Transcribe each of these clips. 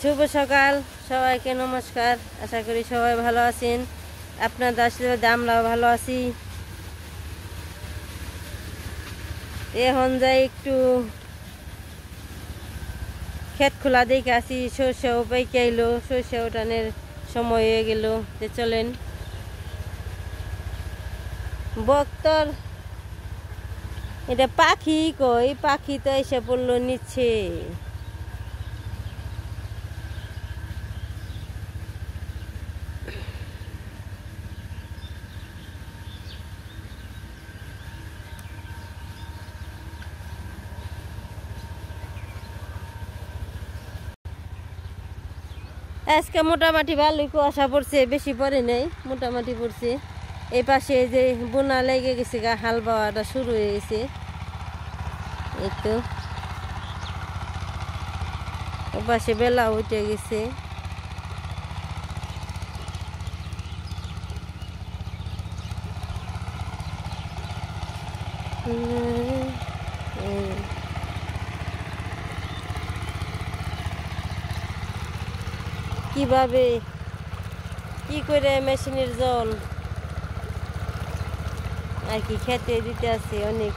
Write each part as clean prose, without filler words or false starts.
শুভ সকাল সবাইকে নমস্কার। আশা করি সবাই ভালো আছেন। আপনাদের আশীর্বাদে আমরাও ভালো আছি। এখন যাই একটু ক্ষেত খোলা দেখে আসি। সরষেও পাইকে এলো, সরষে ওঠানের সময় হয়ে গেল। যে চলেন বক্তর এটা পাখি কই, পাখি তো এসে পড়লো নিচ্ছে। আজকে মোটামুটি ভালোই কুয়াশা পড়ছে, বেশি পড়ে নেই, মোটামুটি পড়ছে। এই পাশে যে বোনা লেগে গেছে, গা হাল বাওয়াটা শুরু হয়ে গেছে। এই তো ও পাশে বেলা উঠে গেছে। কিভাবে কি করে মেশিনের জল আর কি খেতে দিতে আছে, অনেক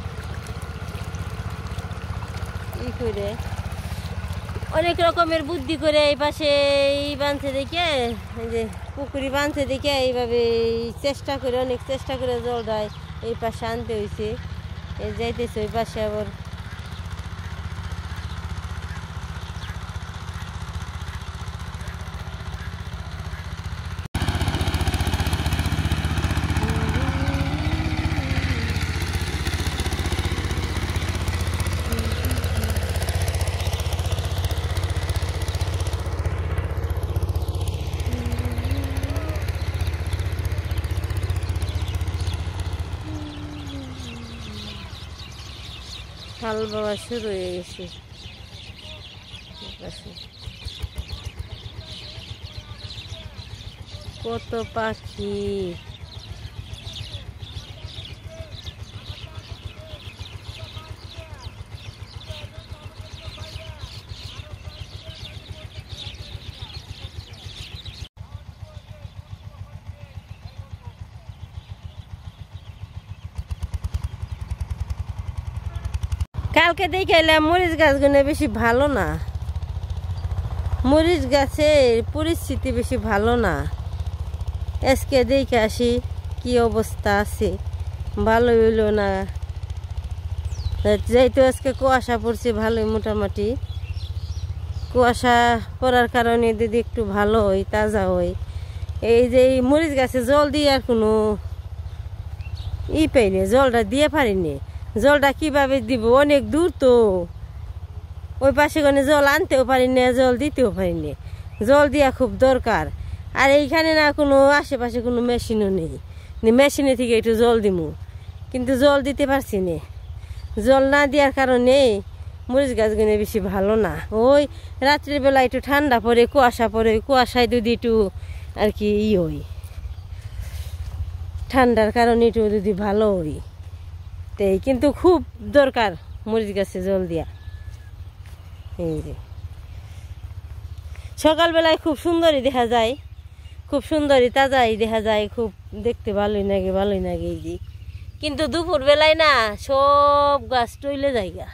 ই করে অনেক রকমের বুদ্ধি করে এই পাশে এই বাঁধতে দেখে, এই যে পুকুরি বাঁধতে দেখে এইভাবে চেষ্টা করে, অনেক চেষ্টা করে জলটায় এই পাশে আনতে হয়েছে। এই যাইতেছে ওই পাশে আবার হাল বাওয়া শুরু হয়ে গেছে। কত পাখি, কালকে দেখে এলাম মরিচ গাছগুলো বেশি ভালো না, মরিচ গাছের পরিস্থিতি বেশি ভালো না। আজকে দেখে আসি কি অবস্থা আছে, ভালো হইল না। যেহেতু আজকে কুয়াশা পড়ছে ভালোই, মোটামুটি কুয়াশা পড়ার কারণে যদি একটু ভালো হয়, তাজা হয়। এই যে মরিচ গাছে জল দিয়ে আর কোনো পাইনি, জলটা দিয়ে পারিনি। জলটা কিভাবে দিব, অনেক দূর তো, ওই পাশে কোনো জল আনতেও পারি না, জল দিতেও পারি না। জল দেওয়া খুব দরকার। আর এইখানে না কোনো আশেপাশে কোনো মেশিনও নেই, মেশিনে থেকে একটু জল দিব, কিন্তু জল দিতে পারছি না। জল না দেওয়ার কারণে মরিচ গাছগুলো বেশি ভালো না। ওই রাত্রের বেলা একটু ঠান্ডা পড়ে, কুয়াশা পড়ে, কুয়াশায় যদি একটু আর কি হই, ঠান্ডার কারণে একটু যদি ভালো হই, তাই কিন্তু খুব দরকার মরিচ গাছে জল দিয়া। এই যে সকালবেলায় খুব সুন্দরই দেখা যায়, খুব সুন্দরই তাজাই দেখা যায়, খুব দেখতে ভালোই লাগে, ভালোই লাগে। এই যে কিন্তু দুপুর বেলায় না সব গাছ টইলে জায়গা,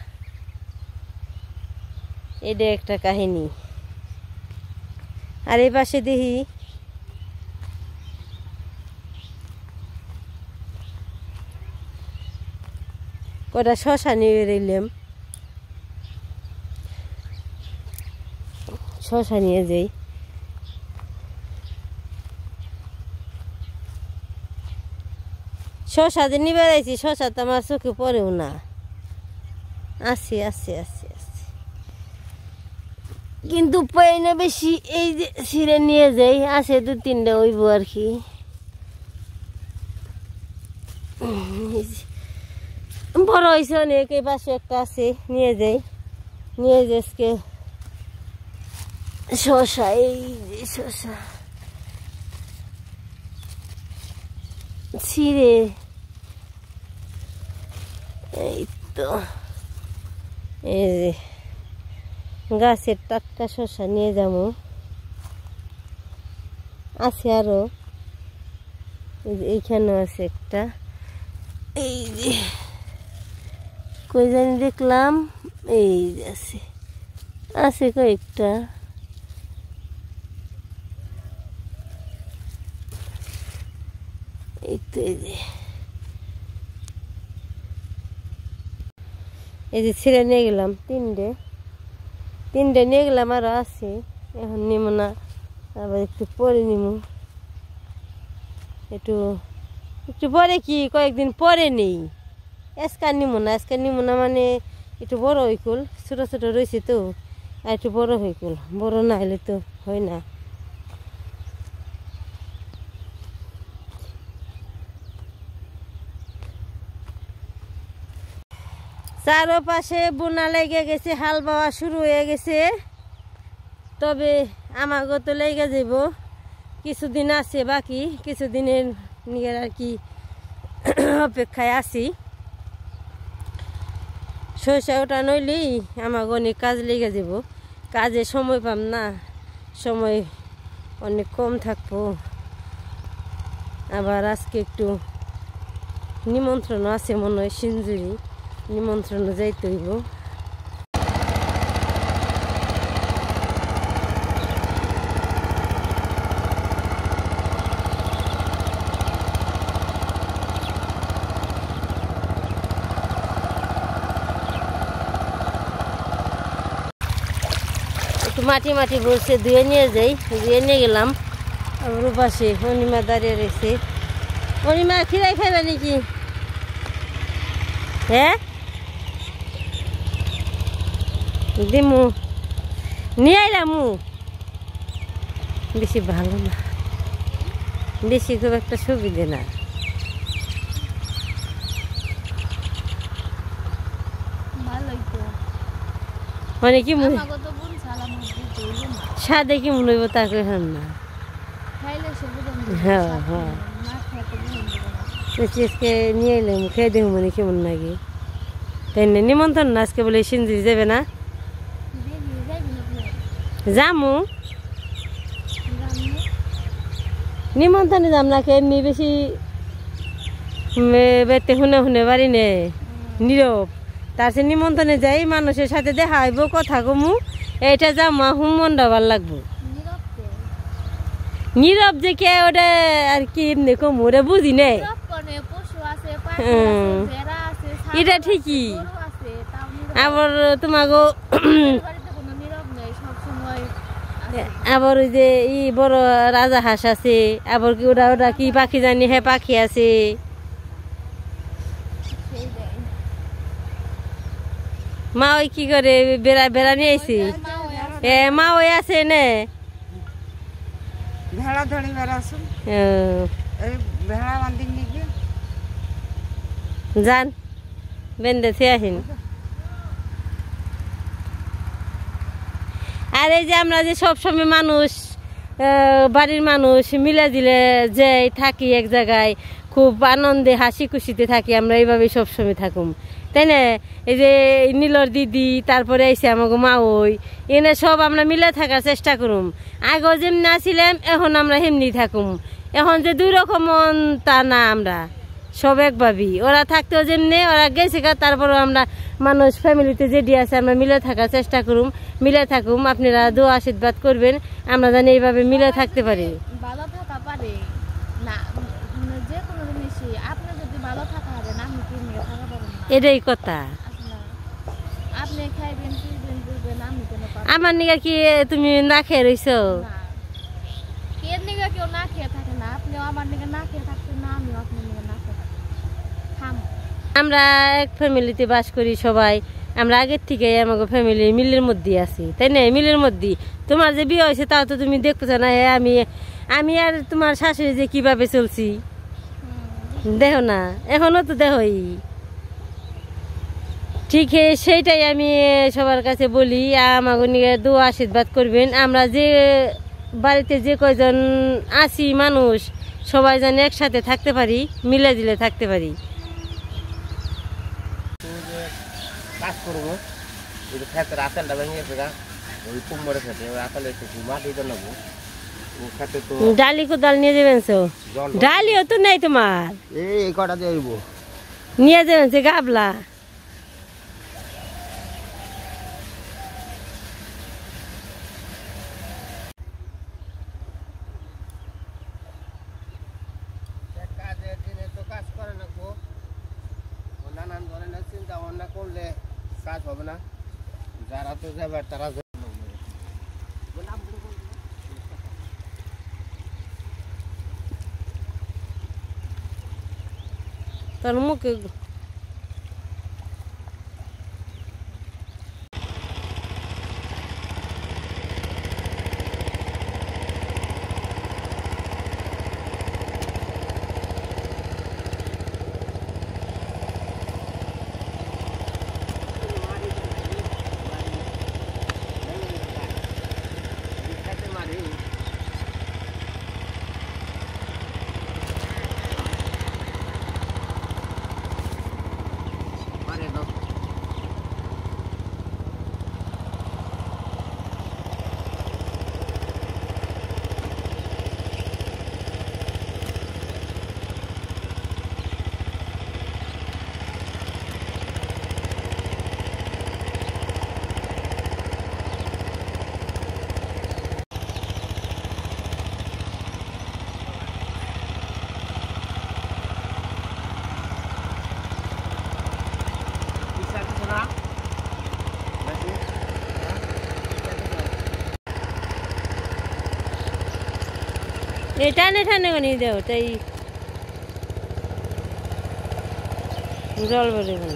এটা একটা কাহিনী। আর এই পাশে দেখি কটা শশা নিয়ে রইলাম, শশা নিয়ে যাই। শশা যে নিবে যাইছি, শশা তো আমার চোখে পড়েও না। আসি আসি আসি আসি কিন্তু পাই না বেশি। এই যে ছিঁড়ে নিয়ে যাই, আছে দু তিনটা ওইব আর কি। বড় হয়েছে অনেক, এই পাশে একটা আছে, নিয়ে যাই। নিয়ে যাই আজকে শশা, এই যে শশা ছিঁড়ে, এই তো এই যে গাছের টাটকা শসা নিয়ে যাবো। আছে আরো, এইখানেও আছে একটা। এই যে কই জানি দেখলাম, এই যে আছে, আছে কয়েকটা। এই তো এই যে ছিঁড়ে নিয়ে গেলাম তিনটে নিয়ে গেলাম, আরো আছে, এখন নিব না, আবার একটু পরে নিব। একটু পরে, কি কয়েকদিন পরে নেই, আজকে নিব না মানে একটু বড় হইকুল, ছোট ছোট রয়েছে তো, আর একটু বড় হইকুল, বড় না হলে তো হয় না। চারপাশে বোনা লেগে গেছে, হাল বাওয়া শুরু হয়ে গেছে। তবে আমাকে তো লেগে যাব, কিছুদিন আছে বাকি, কিছুদিনের নিয়ে আর কি অপেক্ষায় আছি। সরষা ওটা নইলেই আমাকে অনেক কাজ লেগে যাব, কাজে সময় পাম না, সময় অনেক কম থাকবো। আবার আজকে একটু নিমন্ত্রণ আছে মনে হয়, সিঞ্জুরি নিমন্ত্রণ যাইতে হইব। একটু মাটি বলছে, ধুয়ে নিয়ে যাই, ধুয়ে নিয়ে গেলাম। আবার পাশে অনিমা দাঁড়িয়ে রয়েছে। অনিমা খিরাই খাইবে নাকি? হ্যাঁ দিমু, নিয়ে আইলামু। বেশি ভালো না, বেশি খুব একটা সুবিধে না। মানে কি সাদে কি মনে হইব তা কইন না। হ্যাঁ হ্যাঁ, আজকে নিয়ে এলাম, খেয়ে দেখুন মানে কেমন লাগে। তাই না, নিমন্ত্রণ না আজকে বলে সিঞ্জুরি যাবে না? যামু নিমন্ত্রণে যাম না, এমনি বেশি বেতে শুনে পারি নে, নীরব। তার সে নিমন্ত্রণে যাই, মানুষের সাথে দেখা হইব, কথা কমু, এইটা যাম হুম, মনটা ভাল লাগবো। নীরব যে কে ওটা আর কি এমনি কমু, ওটা বুঝি নে। এটা ঠিকই, আবার তোমাকে আবার ওই যে ই বড় রাজা হাঁস আছে, আবার কি ওটা কি পাখি জানি, হ্যাঁ পাখি আছে। মা ওই কি করে বেড়া নিয়ে আইছি, মা ওই আছে নে ভেড়া ধরি ভেড়া বান্ধি নিয়ে যান বেঁধে থে আহিন। আর এই যে আমরা যে সবসময় মানুষ, বাড়ির মানুষ মিলে দিলে যে থাকি এক জায়গায়, খুব আনন্দে হাসি খুশিতে থাকি, আমরা এইভাবে সবসময় থাকুম, তাই না? এই যে নীলর দিদি, তারপরে এসে আমাকে মা, ওই এনে সব আমরা মিলে থাকার চেষ্টা করুম। আগেও যেমনি আসিলাম, এখন আমরা হেমনি থাকুম। এখন যে দুই রকম তা না, আমরা সব একভাবেই। ওরা থাকতেও যেমনি, ওরা গেছে গা, তারপরেও আমরা মানুষ ফ্যামিলিতে যেটি আছে আমরা মিলে থাকার চেষ্টা করুম, মিলে থাকুম। আপনারা দোয়া আশীর্বাদ করবেন, আমরা জানি এইভাবে মিলে থাকতে পারি। ভালো থাকা পারে না, যে কোনো জিনিসই আপনি যদি ভালো থাকা হবে না, আমি কি নিয়ে থাকা পারবেন না, এটাই কথা। আপনি খাইবেন, পিবেন, ঘুরবেন, আমি কেন পারবো? আমার নিগা কি তুমি না খেয়ে রইছো? কে নিগা কেউ না খেয়ে থাকে না, আপনিও আমার নিগা না খেয়ে থাকতেন না, আমিও আপনার নিগা না খেয়ে থাকতাম। আমরা এক ফ্যামিলিতে বাস করি সবাই, আমরা আগের থেকে আমাকে ফ্যামিলি মিলের মধ্যে আছি, তাই না? মিলের মধ্যে তোমার যে বিয়ে হয়েছে তাও তো তুমি দেখছো না, আমি আর তোমার শাশুড়ি যে কিভাবে চলছি দেখো না, এখনো তো দেখোই। ঠিক সেইটাই আমি সবার কাছে বলি, আমাকে নিয়ে দোয়া আশীর্বাদ করবেন। আমরা যে বাড়িতে যে কয়জন আছি মানুষ, সবাই যেন একসাথে থাকতে পারি, মিলে দিলে থাকতে পারি। কাজ করবো, খেতের আতেলটা ভেঙে গেছে গা, ওই কুমড়ের খেতে ওই আকালে একটু মাটি তো নেবো ও খেতে তো ডালি কোদাল নিয়ে যাবেন তো জল ডালিও তো নেই তোমার এই কটা যাইব নিয়ে যাবেন সে গাবলা কাজের দিনে তো কাজ করে না গো নানান ধরনের চিন্তা ভাবনা করলে কাজ হবে না যারা তো যাবে তারা তোর মুখে টানে টানে নিয়ে দেও তাই জল ভরে গেল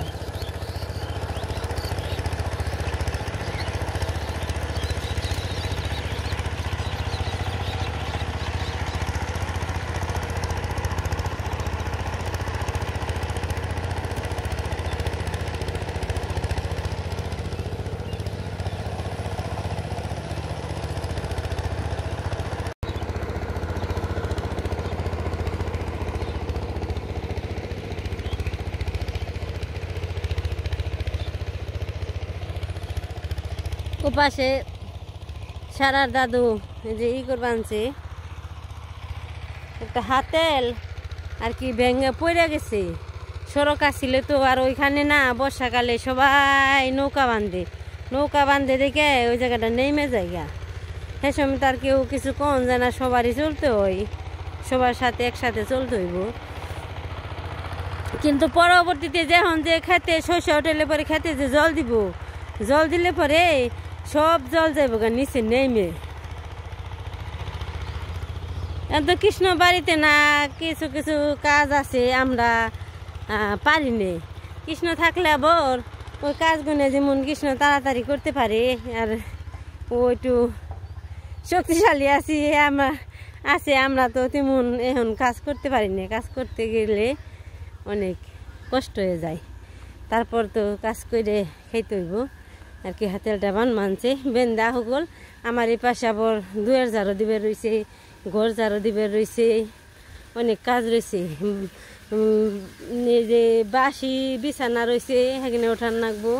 ও পাশে সারার দাদু এই যে করে বানছে একটা হাতেল আর কি ভেঙে পড়ে গেছে সড়ক আসছিল তো আর ওইখানে না বর্ষাকালে সবাই নৌকা বাঁধে দেখে ওই জায়গাটা নেমে জায়গা সে সময় তার কেউ কিছু কম যায় না সবারই চলতে হয় সবার সাথে একসাথে চলতে হইব কিন্তু পরবর্তীতে যখন যে খেতে শস্য উঠলে পরে খেতে যে জল দিলে পরে সব জল যাইব গা নিচে নেমে এত কৃষ্ণ বাড়িতে না কিছু কিছু কাজ আছে আমরা পারি নে কৃষ্ণ থাকলে আবার ওই কাজগুলো যেমন কৃষ্ণ তাড়াতাড়ি করতে পারে আর ও একটু শক্তিশালী আমরা তো তেমন এখন কাজ করতে পারি না কাজ করতে গেলে অনেক কষ্ট হয়ে যায় তারপর তো কাজ করে খাইতে হইব আর কি হাতেলটা মানছে বেন্দা হগল আমার এই পাশে আবার দুয়ের ঝাড়ু দিবে রয়েছে ঘর ঝাড়ু দিবে রয়েছে অনেক কাজ রয়েছে এই যে বাসি বিছানা রয়েছে সেখানে ওঠান লাগবো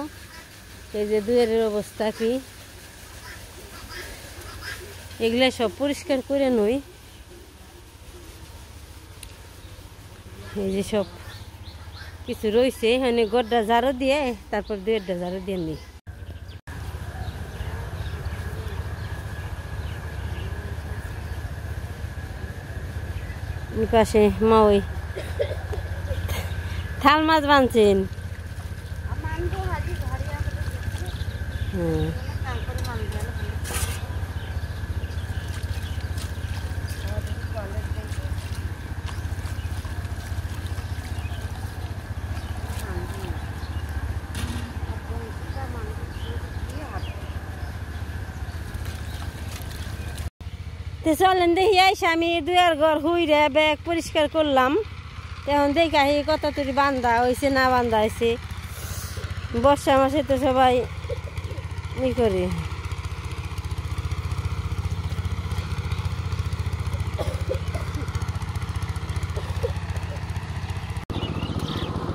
এই যে দুয়ের অবস্থা কি এগুলা সব পরিষ্কার করে নই এই যে সব কিছু রয়েছে এখানে গড়টা ঝাড়ু দিয়ে তারপর দুয়েরটা ঝাড়ু দিয়ে নিই পাশে মা ওই থাল মাছ বানছেন চলেন দেখি আইসা আমি দুয়ার ঘর হুইরে ব্যাগ পরিষ্কার করলাম এখন দেখা কত তরি বান্ধা হয়েছে না বান্ধা হয়েছে বর্ষা মাসে তো সবাই ই করে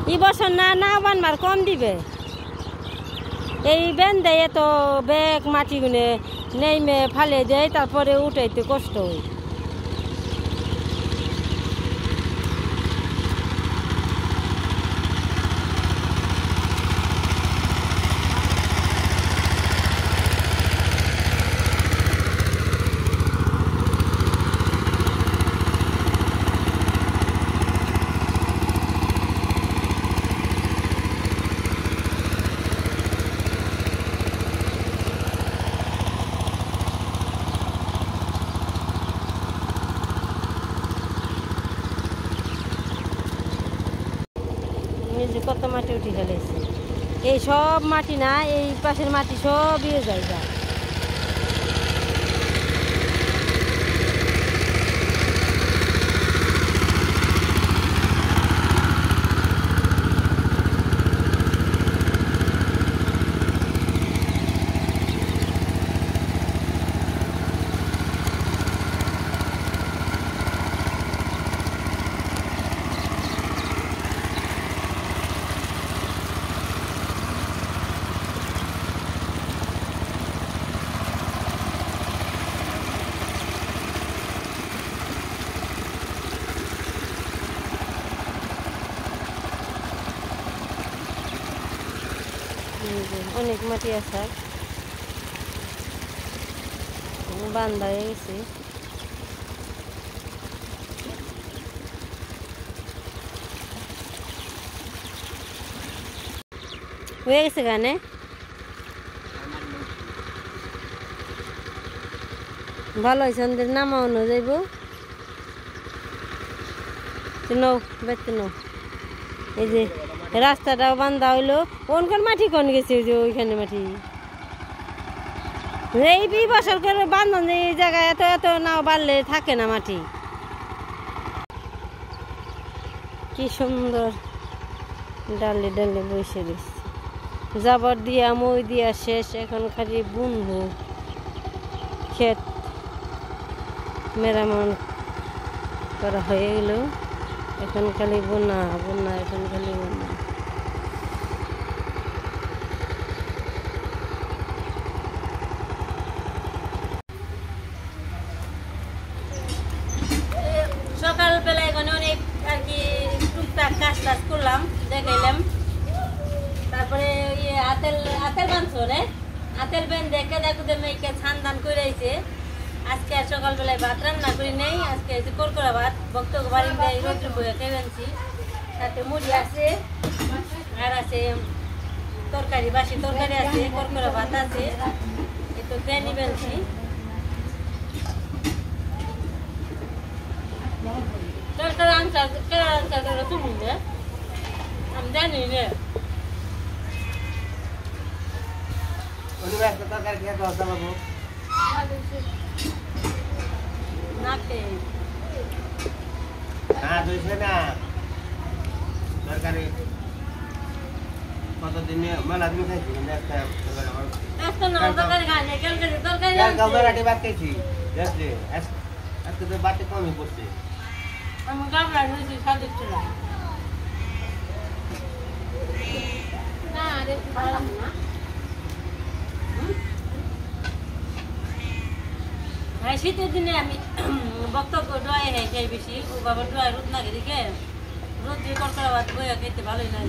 এই বছর না বানবার কম দিবে এই বেন দেয় তো ব্যাগ মাটি গুনে নেমে ফালে দেয়, তারপরে উঠাইতে কষ্ট হয়। কত মাটি উঠে ফেলেছে, এই সব মাটি না, এই পাশের মাটি সব ইয়ে জায়গা। অনেক মাটি আছে, বান্ধা হয়ে গেছে। হয়ে গেছে গানে ভালো হয়েছে, আমাদের নামানো যাইব। নৌ বেতে নৌ, এই যে রাস্তাটাও বান্ধা হইলো। কোনখান মাটি কোন গেছে, ওই যে ওইখানে মাটি, এই বছর করে বান্ধন এই জায়গায় এত এত নাও বাড়লে থাকে না মাটি। কি সুন্দর ডালে ডালে বসে দিচ্ছে, জাবর দিয়া মই দিয়া শেষ, এখন খালি বুনবো। ক্ষেত মেরামত করা হয়ে গেল, এখন খালি বোনা বোনা, এখন খালি বোনা। সকালবেলায় এখানে অনেক আর কি টুকটাক কাজ টাজ করলাম, দেখাইলাম। তারপরে ইয়ে আতেল আতেল বানছো রে, আতেল বেন দেখে দেখো মেয়েকে ছান দান করে আইছে। আজকে আর সকালবেলায় ভাত রান্না করি নেই, আজকে করকরা ভাত বক্তব্য বাড়িতে রোদ্র বয়ে খেয়ে আনছি। সাথে মুড়ি আছে, আর আছে তরকারি, বাসি তরকারি আছে, করকরা ভাত আছে, একটু গ্রেনি বেলছি। তরকারি আনসার তুমি নে, আমি জানি নে। তরকারি খেয়ে দশটা বাবু নাকে হ্যাঁ দুইছে না তরকারি কতদিন মেলা দিন খাইছি, তরকারি খাই তরকারি গামলাটি বাদ খাইছি দেখলে আজকে তো বাড়তে কমই পড়ছে। আমি গামলা নিয়েছি স্বাদিষ্ট ছিল না রে ভালো না। ভাই শীতের দিনে আমি বক্তব্য ডোয়াই খাই খাই বেশি, ও বাবা ডোয়াই রোদ না খেয়ে রোদ দিয়ে করকরা ভাত বইয়া খেতে ভালোই লাগে।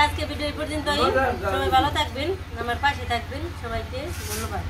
আজকে ভিডিও পর্যন্ত, সবাই ভালো থাকবেন, আমার পাশে থাকবেন, সবাইকে ধন্যবাদ।